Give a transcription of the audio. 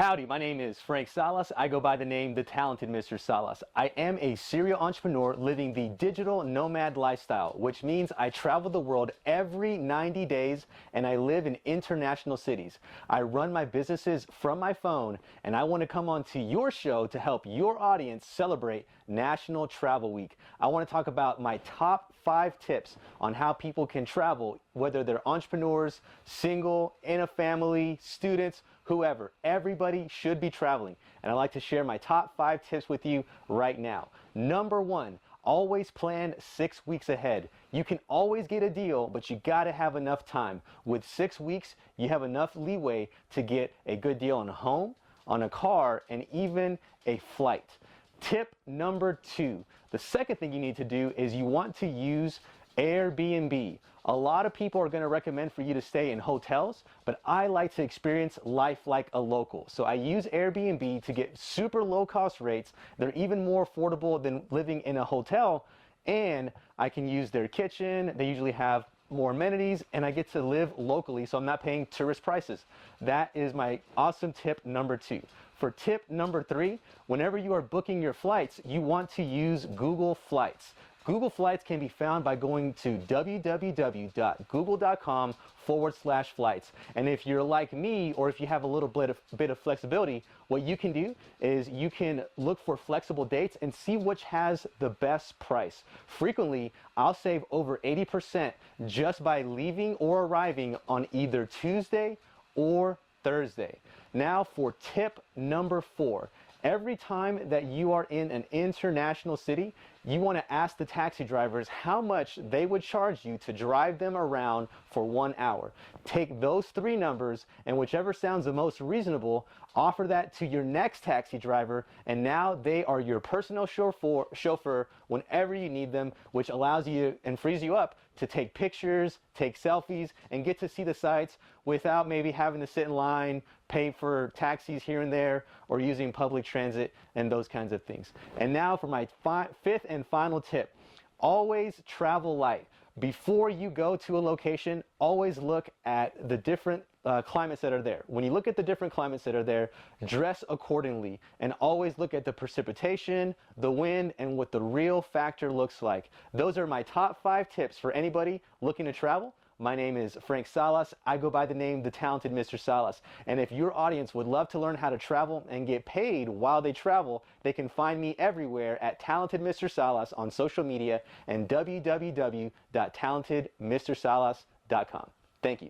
Howdy, my name is Frank Salas. I go by the name The Talented Mr. Salas. I am a serial entrepreneur living the digital nomad lifestyle, which means I travel the world every 90 days and I live in international cities. I run my businesses from my phone and I want to come on to your show to help your audience celebrate National Travel Week. I want to talk about my top 5 tips on how people can travel, whether they're entrepreneurs, single, in a family, students, whoever. Everybody should be traveling. And I'd like to share my top 5 tips with you right now. Number 1, always plan 6 weeks ahead. You can always get a deal, but you got to have enough time. With 6 weeks, you have enough leeway to get a good deal on a home, on a car, and even a flight. Tip number 2, the second thing you need to do is you want to use Airbnb. A lot of people are going to recommend for you to stay in hotels, but I like to experience life like a local. So I use Airbnb to get super low cost rates. They're even more affordable than living in a hotel, and I can use their kitchen. They usually have more amenities, and I get to live locally, so I'm not paying tourist prices. That is my awesome tip number 2. For tip number 3, whenever you are booking your flights, you want to use Google Flights. Google Flights can be found by going to www.google.com/flights. And if you're like me, or if you have a little bit of flexibility, what you can do is you can look for flexible dates and see which has the best price. Frequently, I'll save over 80% just by leaving or arriving on either Tuesday or Thursday. Now for tip number 4. Every time that you are in an international city, you want to ask the taxi drivers how much they would charge you to drive them around for 1 hour. Take those 3 numbers and whichever sounds the most reasonable, offer that to your next taxi driver, and now they are your personal chauffeur whenever you need them, which allows you and frees you up to take pictures, take selfies, and get to see the sights without maybe having to sit in line, pay for taxis here and there, or using public transit and those kinds of things. And now for my 5th and final tip. Always travel light. Before you go to a location, always look at the different climates that are there. When you look at the different climates that are there, dress accordingly and always look at the precipitation, the wind, and what the real factor looks like. Those are my top 5 tips for anybody looking to travel. My name is Frank Salas. I go by the name The Talented Mr. Salas. And if your audience would love to learn how to travel and get paid while they travel, they can find me everywhere at Talented Mr. Salas on social media and www.talentedmrsalas.com. Thank you.